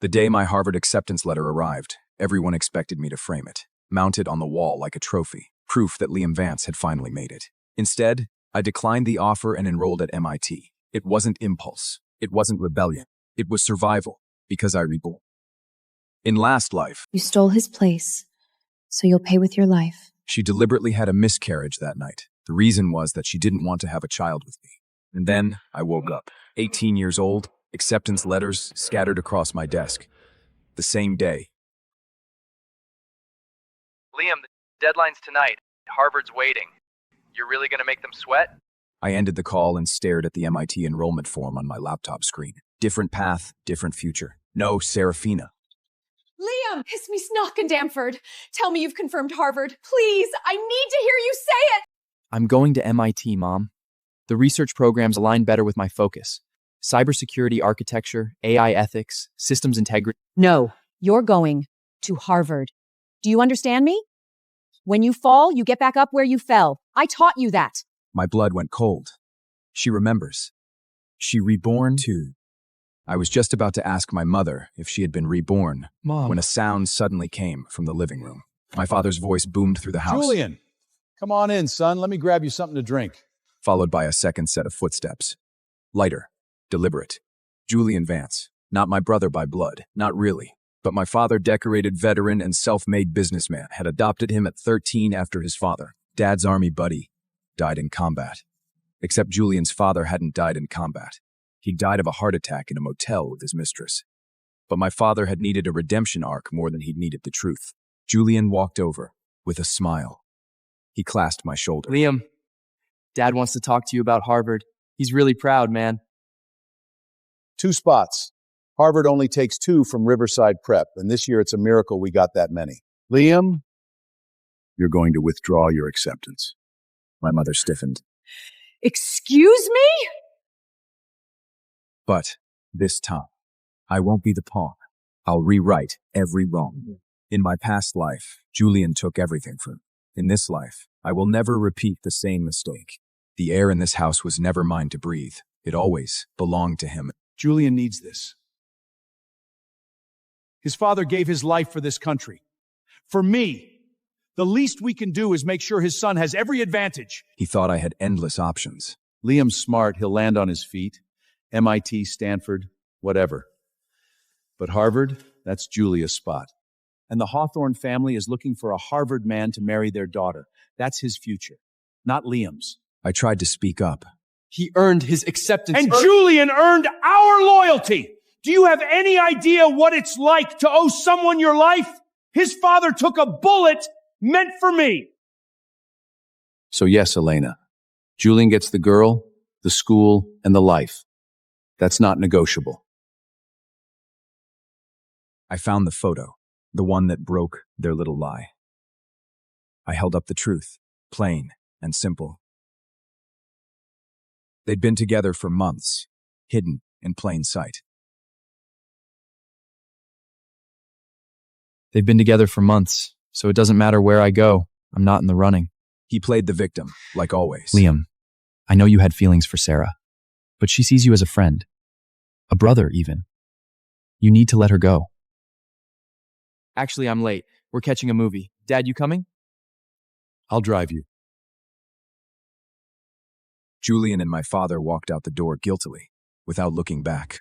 The day my Harvard acceptance letter arrived, everyone expected me to frame it, mounted on the wall like a trophy, proof that Liam Vance had finally made it. Instead, I declined the offer and enrolled at MIT. It wasn't impulse. It wasn't rebellion. It was survival, because I reborn. In last life, You stole his place, so you'll pay with your life. she deliberately had a miscarriage that night. The reason was that she didn't want to have a child with me. And then I woke up, 18 years old, acceptance letters scattered across my desk. The same day. Liam, the deadline's tonight. Harvard's waiting. You're really gonna make them sweat? I ended the call and stared at the MIT enrollment form on my laptop screen. Different path, different future. No, Serafina. Liam! Kiss me snock and Damford. Tell me you've confirmed Harvard. Please, I need to hear you say it! I'm going to MIT, Mom. The research programs align better with my focus. Cybersecurity architecture, AI ethics, systems integrity. No, you're going to Harvard. Do you understand me? When you fall, you get back up where you fell. I taught you that. My blood went cold. She remembers. She reborn too. I was just about to ask my mother if she had been reborn Mom. when a sound suddenly came from the living room. My father's voice boomed through the house, Julian, come on in, son. Let me grab you something to drink. followed by a second set of footsteps. Lighter, deliberate. Julian Vance, not my brother by blood, not really. But my father, decorated veteran and self-made businessman, had adopted him at 13 after his father, Dad's army buddy, died in combat. Except Julian's father hadn't died in combat. He died of a heart attack in a motel with his mistress. But my father had needed a redemption arc more than he'd needed the truth. Julian walked over, with a smile. He clasped my shoulder. Liam, Dad wants to talk to you about Harvard. He's really proud, man. 2 spots. Harvard only takes 2 from Riverside Prep, and this year it's a miracle we got that many. Liam, you're going to withdraw your acceptance. My mother stiffened. Excuse me? But this time, I won't be the pawn. I'll rewrite every wrong. In my past life, Julian took everything from me. In this life, I will never repeat the same mistake. The air in this house was never mine to breathe. It always belonged to him. Julian needs this. His father gave his life for this country. For me, the least we can do is make sure his son has every advantage. He thought I had endless options. Liam's smart. He'll land on his feet. MIT, Stanford, whatever. But Harvard, that's Julia's spot. And the Hawthorne family is looking for a Harvard man to marry their daughter. That's his future, not Liam's. I tried to speak up. He earned his acceptance. And Julian earned our loyalty. Do you have any idea what it's like to owe someone your life? His father took a bullet meant for me. So yes, Elena, Julian gets the girl, the school, and the life. That's not negotiable. I found the photo, the one that broke their little lie. I held up the truth, plain and simple. They'd been together for months, hidden in plain sight. They've been together for months, so it doesn't matter where I go. I'm not in the running. He played the victim, like always. Liam, I know you had feelings for Sarah, but she sees you as a friend. A brother, even. You need to let her go. Actually, I'm late. We're catching a movie. Dad, you coming? I'll drive you. Julian and my father walked out the door guiltily, without looking back.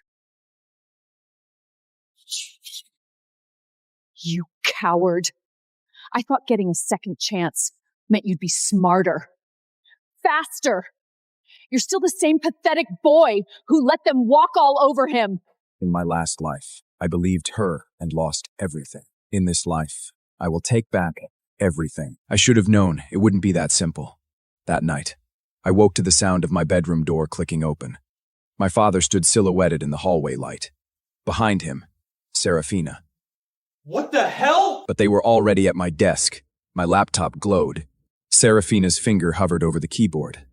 You coward. I thought getting a second chance meant you'd be smarter. Faster. You're still the same pathetic boy who let them walk all over him. In my last life, I believed her and lost everything. In this life, I will take back everything. I should have known it wouldn't be that simple. That night, I woke to the sound of my bedroom door clicking open. My father stood silhouetted in the hallway light. Behind him, Serafina. What the hell? But they were already at my desk. My laptop glowed. Serafina's finger hovered over the keyboard.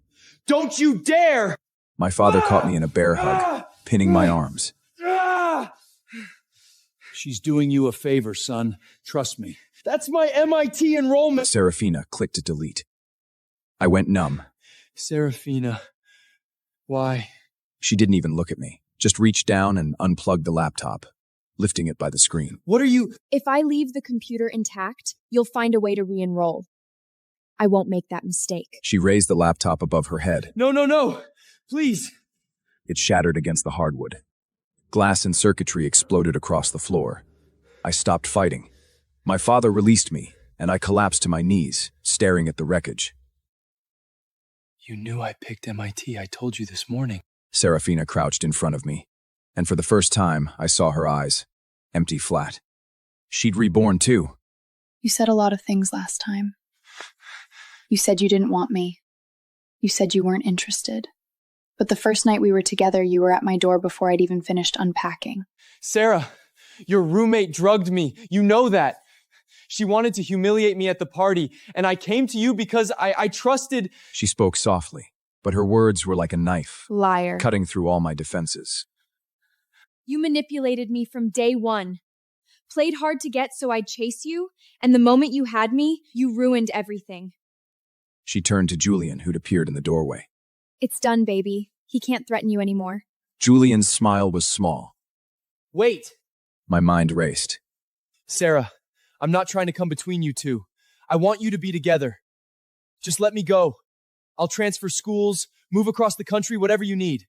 Don't you dare! My father caught me in a bear hug, pinning my arms. She's doing you a favor, son. Trust me. That's my MIT enrollment. Serafina clicked to delete. I went numb. Serafina, why? She didn't even look at me, just reached down and unplugged the laptop. lifting it by the screen. What are you? If I leave the computer intact, you'll find a way to re-enroll. I won't make that mistake. She raised the laptop above her head. No. Please. It shattered against the hardwood. Glass and circuitry exploded across the floor. I stopped fighting. My father released me, and I collapsed to my knees, staring at the wreckage. You knew I picked MIT. I told you this morning. Serafina crouched in front of me, and for the first time, I saw her eyes, empty flat. She'd reborn too. You said a lot of things last time. You said you didn't want me. You said you weren't interested. But the first night we were together, you were at my door before I'd even finished unpacking. Sarah, your roommate drugged me. You know that. She wanted to humiliate me at the party, and I came to you because I trusted. She spoke softly, but her words were like a knife, Liar. cutting through all my defenses. You manipulated me from day one. Played hard to get so I'd chase you, and the moment you had me, you ruined everything. She turned to Julian, who'd appeared in the doorway. It's done, baby. He can't threaten you anymore. Julian's smile was small. Wait. My mind raced. Sarah, I'm not trying to come between you two. I want you to be together. Just let me go. I'll transfer schools, move across the country, whatever you need.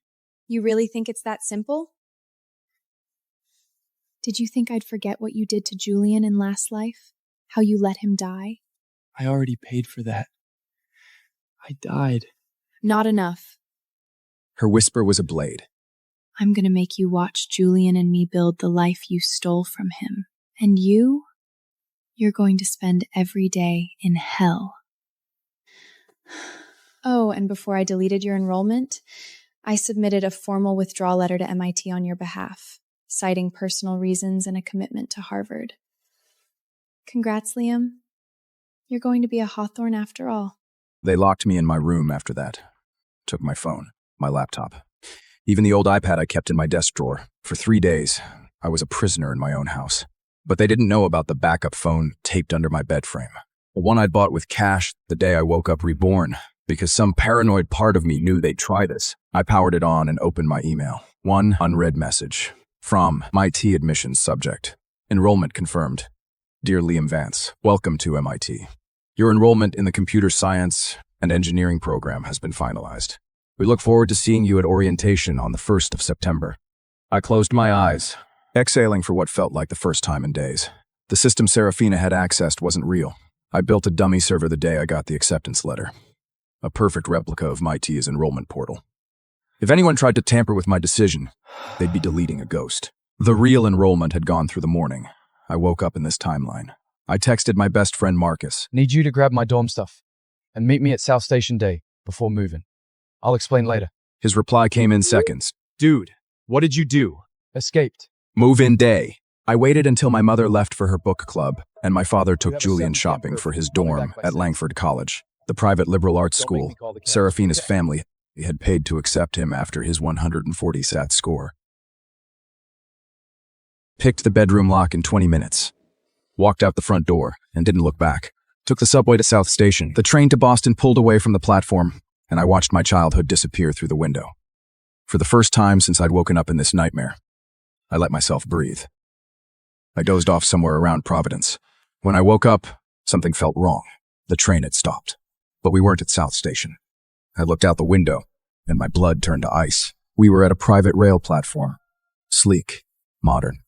You really think it's that simple? Did you think I'd forget what you did to Julian in last life? How you let him die? I already paid for that. I died. Not enough. Her whisper was a blade. I'm gonna make you watch Julian and me build the life you stole from him. And you're going to spend every day in hell. Oh, and before I deleted your enrollment, I submitted a formal withdrawal letter to MIT on your behalf, citing personal reasons and a commitment to Harvard. Congrats, Liam. You're going to be a Hawthorne after all. They locked me in my room after that. Took my phone, my laptop. Even the old iPad I kept in my desk drawer. For 3 days, I was a prisoner in my own house. But they didn't know about the backup phone taped under my bed frame. The one I'd bought with cash the day I woke up reborn, because some paranoid part of me knew they'd try this. I powered it on and opened my email. One unread message. From MIT admissions subject. Enrollment confirmed. Dear Liam Vance, welcome to MIT. Your enrollment in the computer science and engineering program has been finalized. We look forward to seeing you at orientation on the 1st of September. I closed my eyes, exhaling for what felt like the first time in days. The system Serafina had accessed wasn't real. I built a dummy server the day I got the acceptance letter. A perfect replica of MIT's enrollment portal. If anyone tried to tamper with my decision, they'd be deleting a ghost. The real enrollment had gone through the morning. I woke up in this timeline. I texted my best friend Marcus. Need you to grab my dorm stuff and meet me at South Station Day before moving. I'll explain later. His reply came in seconds. Dude, what did you do? Escaped. Move-in day. I waited until my mother left for her book club, and my father took Julian shopping for his dorm at Langford College, the private liberal arts school. Serafina's family had paid to accept him after his 140 SAT score. Picked the bedroom lock in 20 minutes. Walked out the front door and didn't look back. Took the subway to South Station. The train to Boston pulled away from the platform, and I watched my childhood disappear through the window. For the first time since I'd woken up in this nightmare, I let myself breathe. I dozed off somewhere around Providence. When I woke up, something felt wrong. The train had stopped, but we weren't at South Station. I looked out the window, and my blood turned to ice. We were at a private rail platform. Sleek, modern.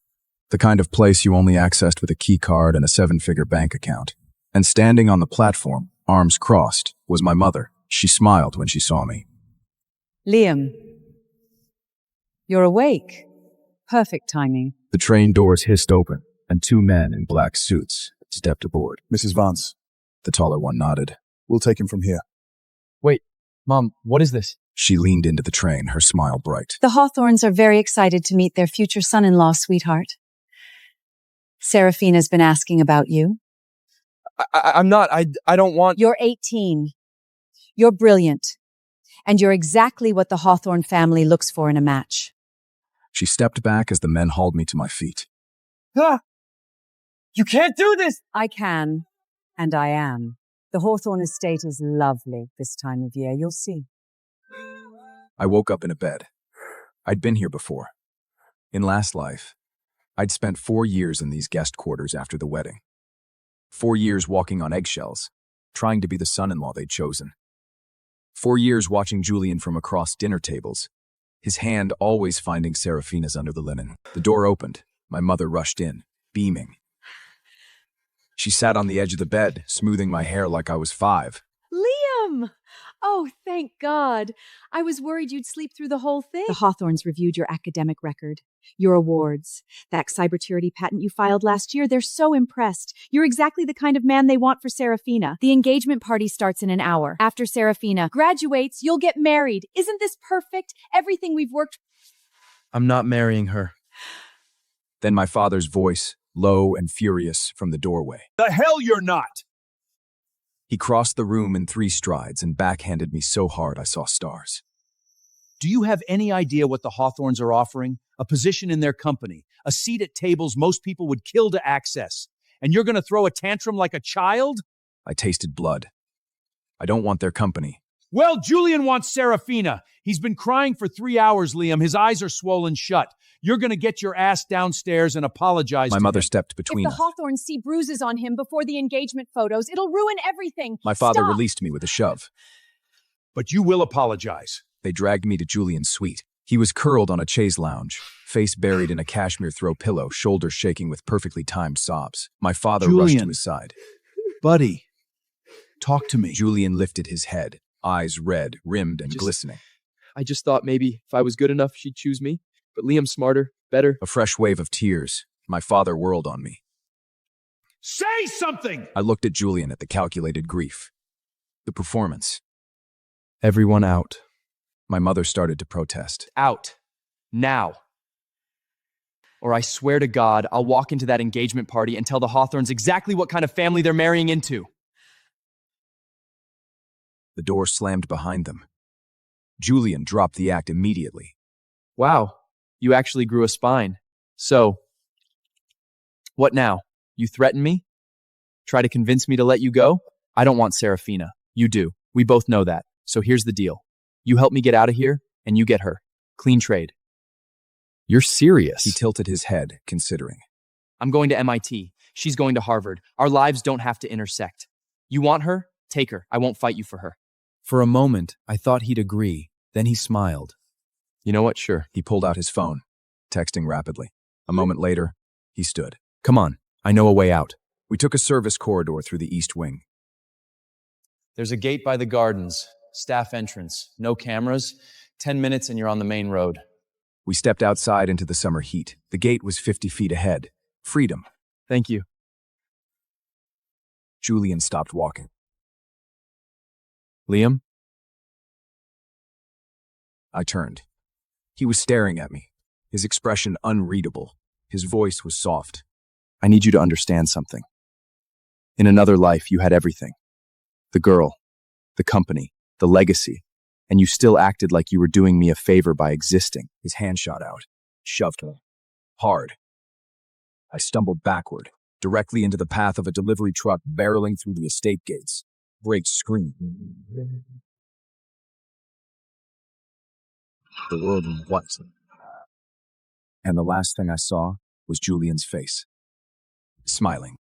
The kind of place you only accessed with a key card and a 7-figure bank account. And standing on the platform, arms crossed, was my mother. She smiled when she saw me. Liam, you're awake. Perfect timing. The train doors hissed open, and 2 men in black suits stepped aboard. Mrs. Vance, The taller one nodded. we'll take him from here. Wait, Mom, what is this? She leaned into the train, her smile bright. The Hawthorns are very excited to meet their future son-in-law, sweetheart. Serafina's been asking about you. I'm not. I don't want. You're 18. You're brilliant. And you're exactly what the Hawthorne family looks for in a match. She stepped back as the men hauled me to my feet. Ah! You can't do this! I can, and I am. The Hawthorne estate is lovely this time of year, you'll see. I woke up in a bed. I'd been here before. In last life, I'd spent 4 years in these guest quarters after the wedding. 4 years walking on eggshells, trying to be the son-in-law they'd chosen. 4 years watching Julian from across dinner tables, his hand always finding Serafina's under the linen. The door opened. My mother rushed in, beaming. She sat on the edge of the bed, smoothing my hair like I was 5. Liam! Oh, thank God. I was worried you'd sleep through the whole thing. The Hawthorns reviewed your academic record, your awards, that cybersecurity patent you filed last year. They're so impressed. You're exactly the kind of man they want for Serafina. The engagement party starts in an hour. After Serafina graduates, you'll get married. Isn't this perfect? Everything we've worked... I'm not marrying her. Then my father's voice, low and furious, from the doorway. The hell you're not! He crossed the room in 3 strides and backhanded me so hard I saw stars. Do you have any idea what the Hawthorns are offering? A position in their company, a seat at tables most people would kill to access. And you're going to throw a tantrum like a child? I tasted blood. I don't want their company. Well, Julian wants Serafina. He's been crying for 3 hours, Liam. His eyes are swollen shut. You're going to get your ass downstairs and apologize My to mother him. stepped between If us. the Hawthorns see bruises on him before the engagement photos, it'll ruin everything. My father Stop. released me with a shove. But you will apologize. They dragged me to Julian's suite. He was curled on a chaise lounge, face buried in a cashmere throw pillow, shoulders shaking with perfectly timed sobs. My father rushed to Julian. his side. Buddy, talk to me. Julian lifted his head, eyes red, rimmed, and glistening. I just thought maybe if I was good enough, she'd choose me. But Liam's smarter, better. A fresh wave of tears. My father whirled on me. Say something! I looked at Julian at the calculated grief. The performance. Everyone out. My mother started to protest. Out. Now. Or I swear to God, I'll walk into that engagement party and tell the Hawthorns exactly what kind of family they're marrying into. The door slammed behind them. Julian dropped the act immediately. Wow, you actually grew a spine. So, what now? You threaten me? Try to convince me to let you go? I don't want Serafina. You do. We both know that. So here's the deal. You help me get out of here, and you get her. Clean trade. You're serious. He tilted his head, considering. I'm going to MIT. She's going to Harvard. Our lives don't have to intersect. You want her? Take her. I won't fight you for her. For a moment, I thought he'd agree. Then he smiled. You know what? Sure. He pulled out his phone, texting rapidly. A moment later, he stood. Come on. I know a way out. We took a service corridor through the east wing. There's a gate by the gardens. Staff entrance. No cameras. 10 minutes and you're on the main road. We stepped outside into the summer heat. The gate was 50 feet ahead. Freedom. Thank you. Julian stopped walking. Liam? I turned. He was staring at me, his expression unreadable. His voice was soft. I need you to understand something. In another life, you had everything. The girl, the company, the legacy, and you still acted like you were doing me a favor by existing. His hand shot out, shoved me. Hard. I stumbled backward, directly into the path of a delivery truck barreling through the estate gates. Brakes screamed. The world went white. And the last thing I saw was Julian's face. Smiling.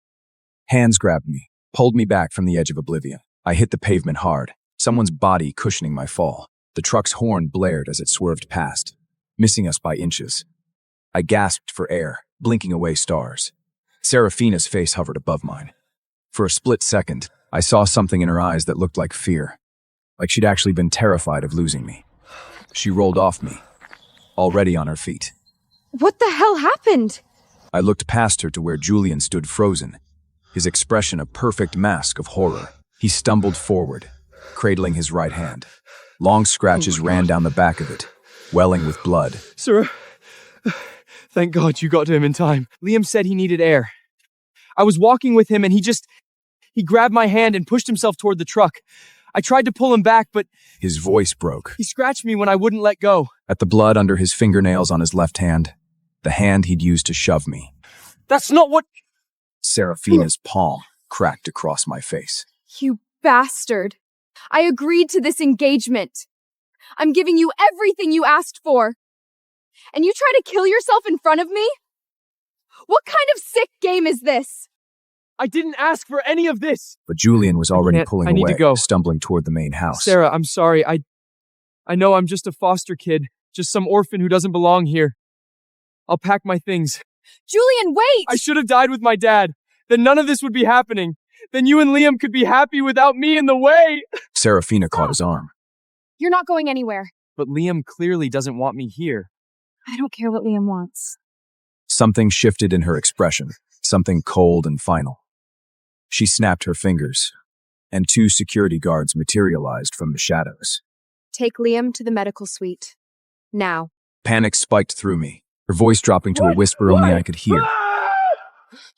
Hands grabbed me, pulled me back from the edge of oblivion. I hit the pavement hard, someone's body cushioning my fall. The truck's horn blared as it swerved past, missing us by inches. I gasped for air, blinking away stars. Serafina's face hovered above mine. For a split second, I saw something in her eyes that looked like fear, like she'd actually been terrified of losing me. She rolled off me, already on her feet. What the hell happened? I looked past her to where Julian stood frozen, his expression a perfect mask of horror. He stumbled forward, cradling his right hand. Long scratches ran down the back of it, welling with blood. Sir, thank God you got to him in time. Liam said he needed air. I was walking with him and he grabbed my hand and pushed himself toward the truck. I tried to pull him back, but His voice broke. he scratched me when I wouldn't let go. At the blood under his fingernails on his left hand, the hand he'd used to shove me. That's not what... Serafina's palm cracked across my face. You bastard. I agreed to this engagement. I'm giving you everything you asked for. And you try to kill yourself in front of me? What kind of sick game is this? I didn't ask for any of this! But Julian was already pulling I need away, to go. stumbling toward the main house. Sarah, I'm sorry. I know I'm just a foster kid, just some orphan who doesn't belong here. I'll pack my things. Julian, wait! I should have died with my dad. Then none of this would be happening. Then you and Liam could be happy without me in the way. Serafina caught his arm. You're not going anywhere. But Liam clearly doesn't want me here. I don't care what Liam wants. Something shifted in her expression, something cold and final. She snapped her fingers, and 2 security guards materialized from the shadows. Take Liam to the medical suite. Now. Panic spiked through me, her voice dropping to a whisper only I could hear.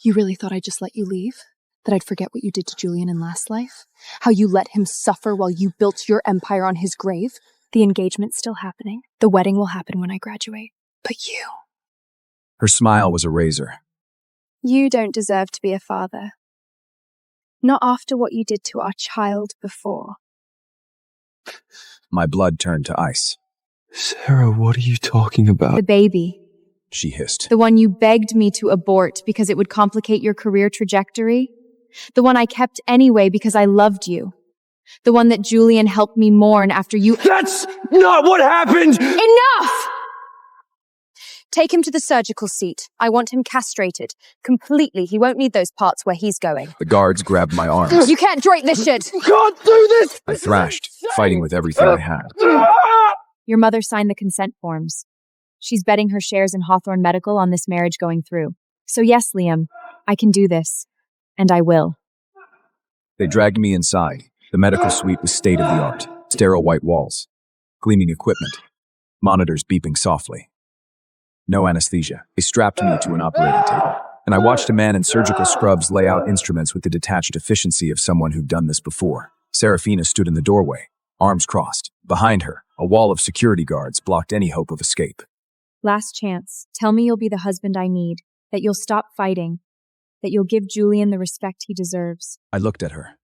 You really thought I'd just let you leave? That I'd forget what you did to Julian in last life? How you let him suffer while you built your empire on his grave? The engagement's still happening. The wedding will happen when I graduate. But you... Her smile was a razor. You don't deserve to be a father. Not after what you did to our child before. My blood turned to ice. Sarah, what are you talking about? The baby. She hissed. The one you begged me to abort because it would complicate your career trajectory. The one I kept anyway because I loved you. The one that Julian helped me mourn after you— That's not what happened! Enough! Take him to the surgical seat. I want him castrated. Completely. He won't need those parts where he's going. The guards grabbed my arms. You can't drink this shit! Can't do this! I thrashed, fighting with everything I had. Your mother signed the consent forms. She's betting her shares in Hawthorne Medical on this marriage going through. So yes, Liam, I can do this. And I will. They dragged me inside. The medical suite was state-of-the-art. Sterile white walls. Gleaming equipment. Monitors beeping softly. No anesthesia. They strapped me to an operating table. And I watched a man in surgical scrubs lay out instruments with the detached efficiency of someone who'd done this before. Serafina stood in the doorway, arms crossed. Behind her, a wall of security guards blocked any hope of escape. Last chance. Tell me you'll be the husband I need. That you'll stop fighting. That you'll give Julian the respect he deserves. I looked at her.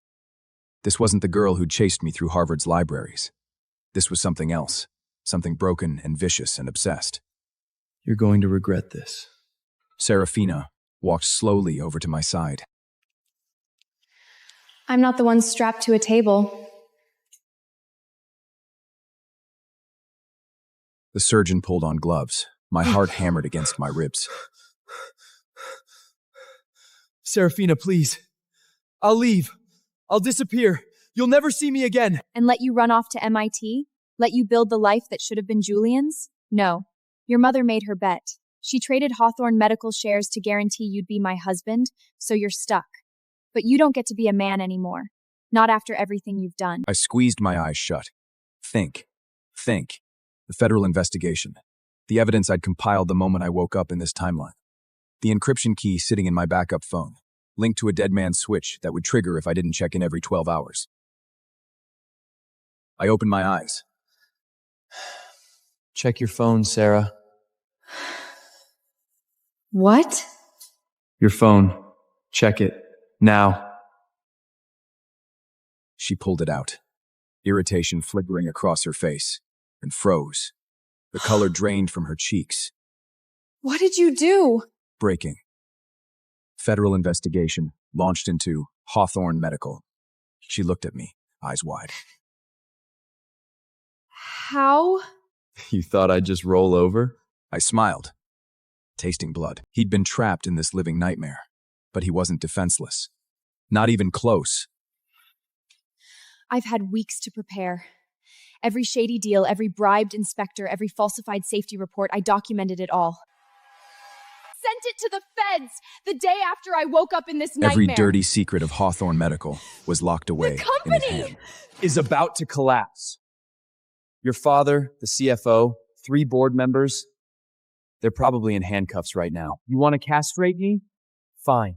This wasn't the girl who'd chased me through Harvard's libraries. This was something else. Something broken and vicious and obsessed. You're going to regret this. Serafina walked slowly over to my side. I'm not the one strapped to a table. The surgeon pulled on gloves. My heart hammered against my ribs. Serafina, please. I'll leave. I'll disappear. You'll never see me again. And let you run off to MIT? Let you build the life that should have been Julian's? No. Your mother made her bet. She traded Hawthorne Medical shares to guarantee you'd be my husband, so you're stuck. But you don't get to be a man anymore. Not after everything you've done. I squeezed my eyes shut. Think. The federal investigation. The evidence I'd compiled the moment I woke up in this timeline. The encryption key sitting in my backup phone, linked to a dead man's switch that would trigger if I didn't check in every 12 hours. I opened my eyes. Check your phone, Sarah. What? Your phone. Check it. Now. She pulled it out. Irritation flickering across her face, and froze. The color drained from her cheeks. What did you do? Breaking. Federal investigation launched into Hawthorne Medical. She looked at me, eyes wide. How? You thought I'd just roll over? I smiled, tasting blood. He'd been trapped in this living nightmare, but he wasn't defenseless. Not even close. I've had weeks to prepare. Every shady deal, every bribed inspector, every falsified safety report, I documented it all. Sent it to the feds the day after I woke up in this nightmare. Every dirty secret of Hawthorne Medical was locked away in his hand. Is about to collapse. Your father, the CFO, 3 board members, they're probably in handcuffs right now. You want to castrate me? Fine.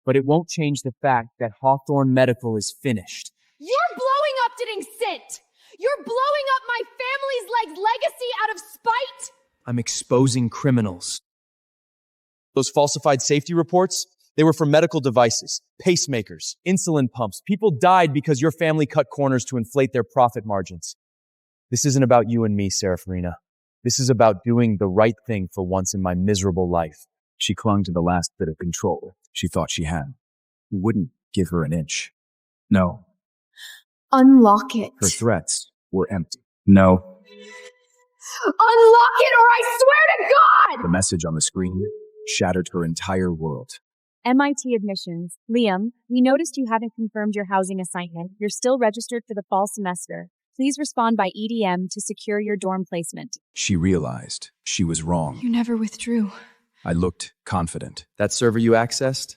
But it won't change the fact that Hawthorne Medical is finished. You're blowing up Diding Sint! You're blowing up my family's legacy out of spite! I'm exposing criminals. Those falsified safety reports, they were for medical devices, pacemakers, insulin pumps. People died because your family cut corners to inflate their profit margins. This isn't about you and me, Serafina. This is about doing the right thing for once in my miserable life. She clung to the last bit of control she thought she had. He wouldn't give her an inch. No. Unlock it. Her threats were empty. No. Unlock it or I swear to God! The message on the screen shattered her entire world. MIT admissions. Liam, we noticed you haven't confirmed your housing assignment. You're still registered for the fall semester. Please respond by EDM to secure your dorm placement. She realized she was wrong. You never withdrew. I looked confident. That server you accessed?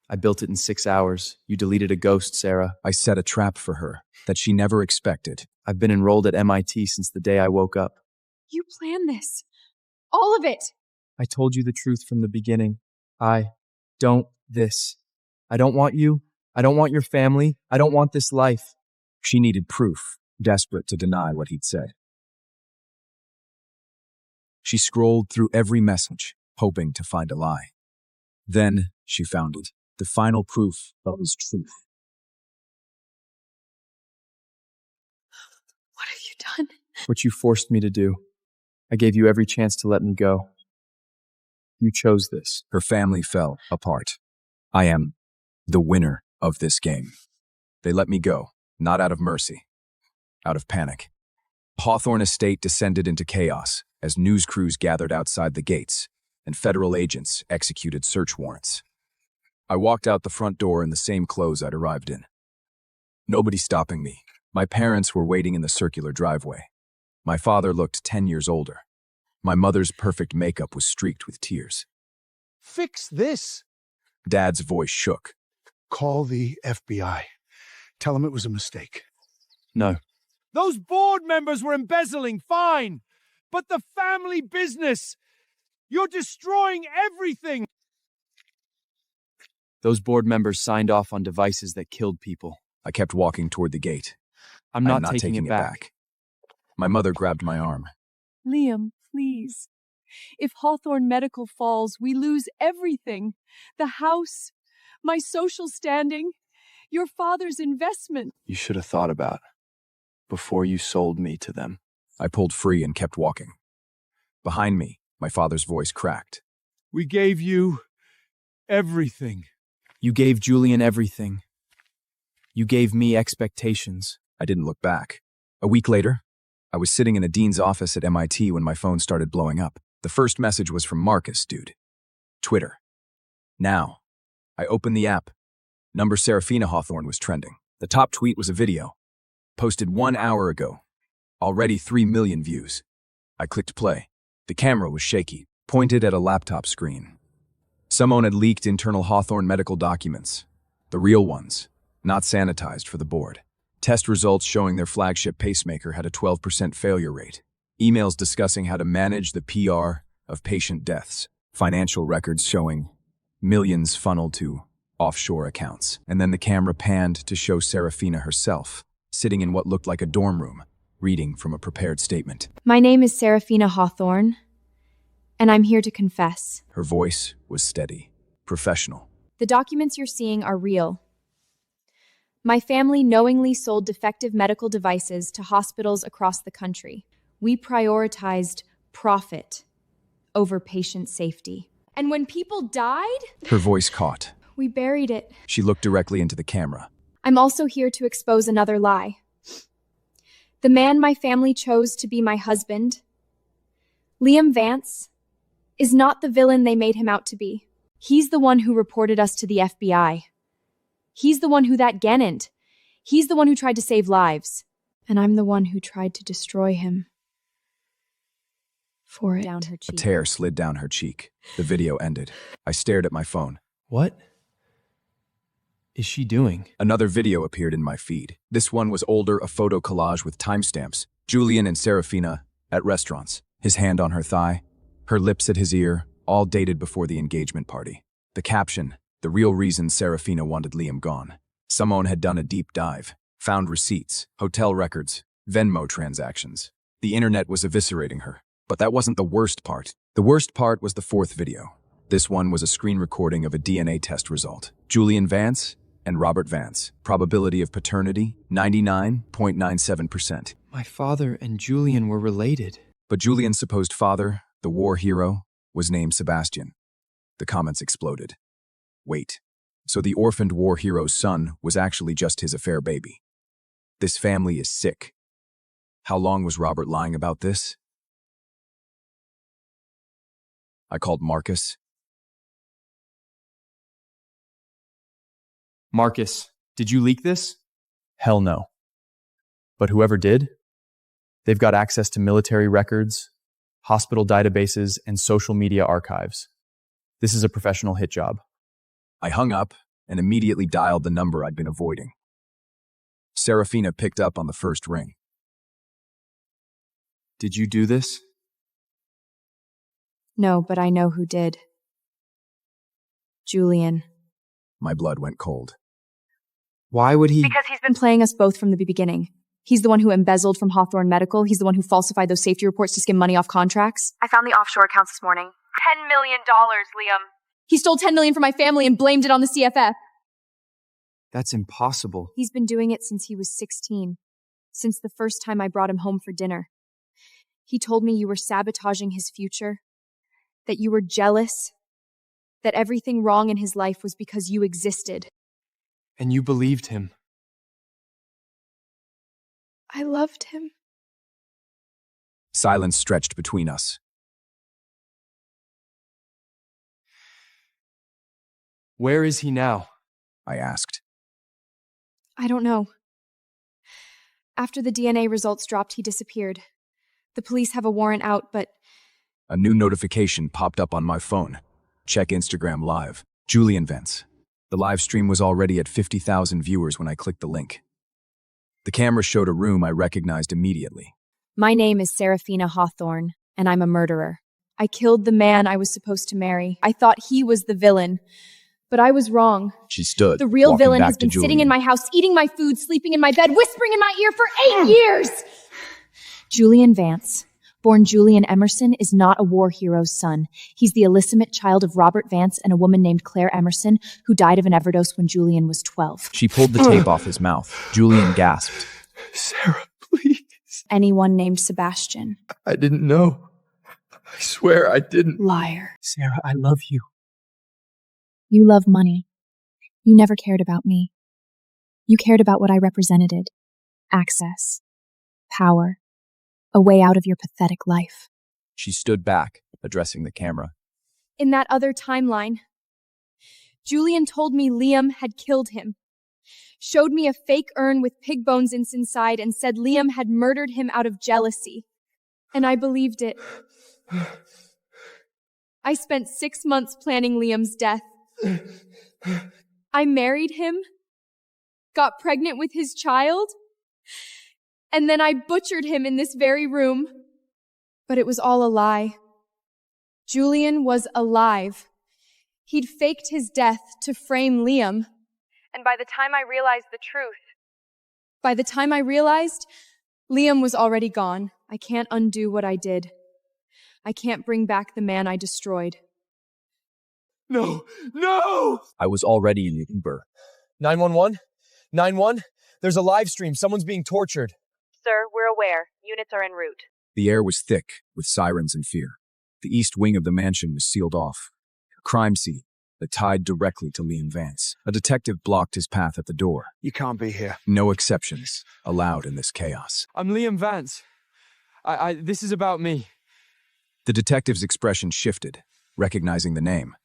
I built it in 6 hours. You deleted a ghost, Sarah. I set a trap for her that she never expected. I've been enrolled at MIT since the day I woke up. You planned this. All of it. I told you the truth from the beginning. I don't this. I don't want you. I don't want your family. I don't want this life. She needed proof, desperate to deny what he'd said. She scrolled through every message, hoping to find a lie. Then she found it, the final proof of his truth. What have you done? What you forced me to do. I gave you every chance to let me go. You chose this. Her family fell apart. I am the winner of this game. They let me go, not out of mercy, out of panic. Hawthorne Estate descended into chaos as news crews gathered outside the gates and federal agents executed search warrants. I walked out the front door in the same clothes I'd arrived in. Nobody stopping me. My parents were waiting in the circular driveway. My father looked 10 years older. My mother's perfect makeup was streaked with tears. Fix this. Dad's voice shook. Call the FBI. Tell them it was a mistake. No. Those board members were embezzling, fine. But the family business, you're destroying everything. Those board members signed off on devices that killed people. I kept walking toward the gate. I'm not taking it back. My mother grabbed my arm. Liam, please. If Hawthorne Medical falls, we lose everything. The house, my social standing, your father's investment. You should have thought about before you sold me to them. I pulled free and kept walking. Behind me, my father's voice cracked. We gave you everything. You gave Julian everything. You gave me expectations. I didn't look back. A week later, I was sitting in a dean's office at MIT when my phone started blowing up. The first message was from Marcus, dude. Twitter. Now. I opened the app. Number Serafina Hawthorne was trending. The top tweet was a video. Posted 1 hour ago. Already 3 million views. I clicked play. The camera was shaky, pointed at a laptop screen. Someone had leaked internal Hawthorne medical documents. The real ones, not sanitized for the board. Test results showing their flagship pacemaker had a 12% failure rate. Emails discussing how to manage the PR of patient deaths. Financial records showing millions funneled to offshore accounts. And then the camera panned to show Serafina herself, sitting in what looked like a dorm room, reading from a prepared statement. My name is Serafina Hawthorne, and I'm here to confess. Her voice was steady, professional. The documents you're seeing are real. My family knowingly sold defective medical devices to hospitals across the country. We prioritized profit over patient safety. And when people died, Her voice caught. we buried it. She looked directly into the camera. I'm also here to expose another lie. The man my family chose to be my husband, Liam Vance, is not the villain they made him out to be. He's the one who reported us to the FBI. He's the one who that Gennant. He's the one who tried to save lives. And I'm the one who tried to destroy him. For it. Down her A cheek. tear slid down her cheek. The video ended. I stared at my phone. What is she doing? Another video appeared in my feed. This one was older, a photo collage with timestamps. Julian and Serafina at restaurants. His hand on her thigh, her lips at his ear, all dated before the engagement party. The caption, the real reason Serafina wanted Liam gone. Someone had done a deep dive, found receipts, hotel records, Venmo transactions. The internet was eviscerating her. But that wasn't the worst part. The worst part was the fourth video. This one was a screen recording of a DNA test result. Julian Vance and Robert Vance. Probability of paternity, 99.97%. My father and Julian were related. But Julian's supposed father, the war hero, was named Sebastian. The comments exploded. Wait, so the orphaned war hero's son was actually just his affair baby. This family is sick. How long was Robert lying about this? I called Marcus. Marcus, did you leak this? Hell no. But whoever did, they've got access to military records, hospital databases, and social media archives. This is a professional hit job. I hung up and immediately dialed the number I'd been avoiding. Serafina picked up on the first ring. Did you do this? No, but I know who did. Julian. My blood went cold. Why would he? Because he's been playing us both from the beginning. He's the one who embezzled from Hawthorne Medical. He's the one who falsified those safety reports to skim money off contracts. I found the offshore accounts this morning. $10 million, Liam. He stole $10 million from my family and blamed it on the CFF. That's impossible. He's been doing it since he was 16. Since the first time I brought him home for dinner. He told me you were sabotaging his future. That you were jealous. That everything wrong in his life was because you existed. And you believed him. I loved him. Silence stretched between us. Where is he now? I asked. I don't know. After the DNA results dropped, he disappeared. The police have a warrant out, but... A new notification popped up on my phone. Check Instagram Live. Julian Vance. The live stream was already at 50,000 viewers when I clicked the link. The camera showed a room I recognized immediately. My name is Serafina Hawthorne, and I'm a murderer. I killed the man I was supposed to marry. I thought he was the villain, but I was wrong. She stood, The real walking villain back has to been sitting Julian. in my house, eating my food, sleeping in my bed, whispering in my ear for 8 years! Julian Vance, born Julian Emerson, is not a war hero's son. He's the illegitimate child of Robert Vance and a woman named Claire Emerson, who died of an overdose when Julian was 12. She pulled the tape off his mouth. Julian gasped. Sarah, please. Anyone named Sebastian. I didn't know. I swear I didn't. Liar. Sarah, I love you. You love money. You never cared about me. You cared about what I represented. Access. Power. A way out of your pathetic life. She stood back, addressing the camera. In that other timeline, Julian told me Liam had killed him. Showed me a fake urn with pig bones inside and said Liam had murdered him out of jealousy. And I believed it. I spent 6 months planning Liam's death. I married him, got pregnant with his child, and then I butchered him in this very room. But it was all a lie. Julian was alive. He'd faked his death to frame Liam. And by the time I realized the truth, Liam was already gone. I can't undo what I did. I can't bring back the man I destroyed. No! No! I was already in the Uber. 911? 911? There's a live stream. Someone's being tortured. Sir, we're aware. Units are en route. The air was thick with sirens and fear. The east wing of the mansion was sealed off. A crime scene that tied directly to Liam Vance. A detective blocked his path at the door. You can't be here. No exceptions allowed in this chaos. I'm Liam Vance. This is about me. The detective's expression shifted, recognizing the name.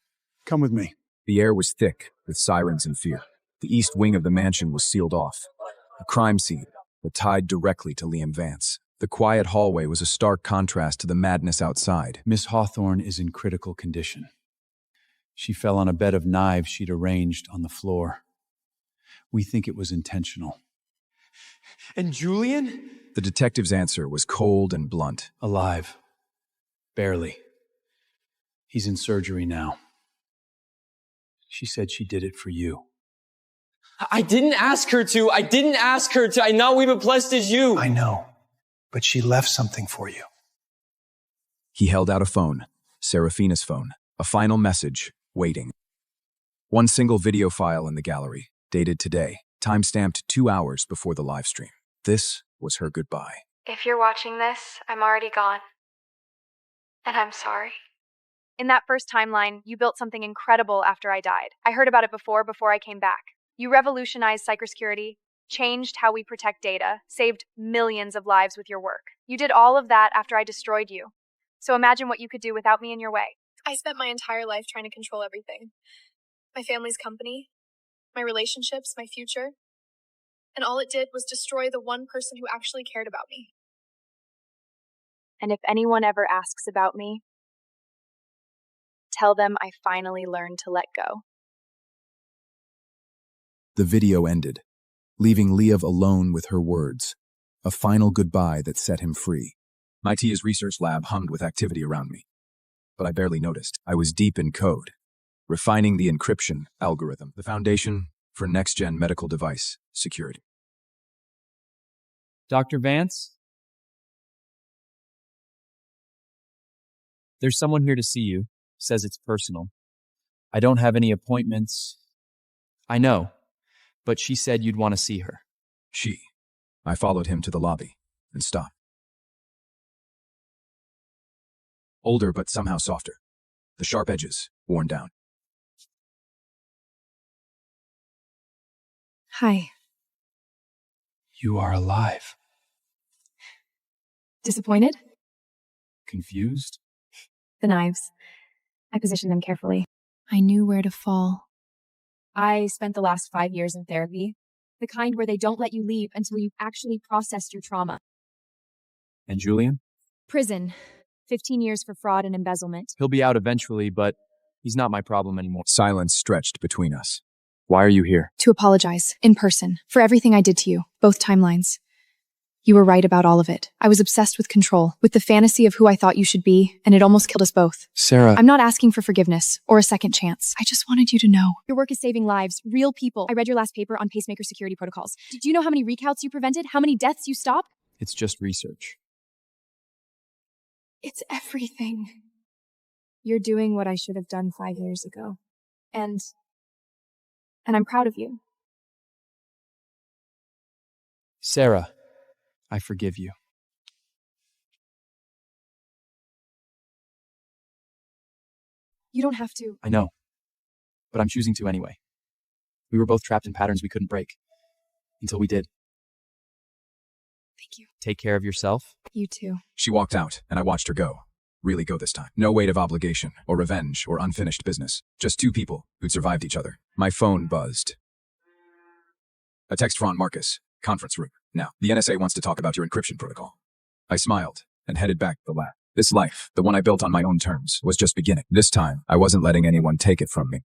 Come with me. The air was thick with sirens and fear. The east wing of the mansion was sealed off. A crime scene that tied directly to Liam Vance. The quiet hallway was a stark contrast to the madness outside. Miss Hawthorne is in critical condition. She fell on a bed of knives she'd arranged on the floor. We think it was intentional. And Julian? The detective's answer was cold and blunt. Alive. Barely. He's in surgery now. She said she did it for you. I didn't ask her to. I know we've been blessed as you. I know, but she left something for you. He held out a phone, Serafina's phone, a final message, waiting. One single video file in the gallery, dated today, time-stamped 2 hours before the live stream. This was her goodbye. If you're watching this, I'm already gone. And I'm sorry. In that first timeline, you built something incredible after I died. I heard about it before I came back. You revolutionized cybersecurity, changed how we protect data, saved millions of lives with your work. You did all of that after I destroyed you. So imagine what you could do without me in your way. I spent my entire life trying to control everything. My family's company, my relationships, my future. And all it did was destroy the one person who actually cared about me. And if anyone ever asks about me, tell them I finally learned to let go. The video ended, leaving Liev alone with her words, a final goodbye that set him free. My Tia's research lab hummed with activity around me, but I barely noticed. I was deep in code, refining the encryption algorithm, the foundation for next-gen medical device security. Dr. Vance? There's someone here to see you. Says it's personal. I don't have any appointments. I know, but she said you'd want to see her. She. I followed him to the lobby and stopped. Older but somehow softer. The sharp edges worn down. Hi. You are alive. Disappointed? Confused? The knives. I positioned them carefully. I knew where to fall. I spent the last 5 years in therapy, the kind where they don't let you leave until you've actually processed your trauma. And Julian? Prison. 15 years for fraud and embezzlement. He'll be out eventually, but he's not my problem anymore. Silence stretched between us. Why are you here? To apologize, in person, for everything I did to you, both timelines. You were right about all of it. I was obsessed with control, with the fantasy of who I thought you should be, and it almost killed us both. Sarah. I'm not asking for forgiveness or a second chance. I just wanted you to know. Your work is saving lives, real people. I read your last paper on pacemaker security protocols. Do you know how many recounts you prevented? How many deaths you stopped? It's just research. It's everything. You're doing what I should have done 5 years ago. And I'm proud of you. Sarah, I forgive you. You don't have to. I know, but I'm choosing to anyway. We were both trapped in patterns we couldn't break. Until we did. Thank you. Take care of yourself. You too. She walked out, and I watched her go. Really go this time. No weight of obligation, or revenge, or unfinished business. Just two people who'd survived each other. My phone buzzed. A text from Marcus. Conference room. Now, the NSA wants to talk about your encryption protocol. I smiled and headed back to the lab. This life, the one I built on my own terms, was just beginning. This time, I wasn't letting anyone take it from me.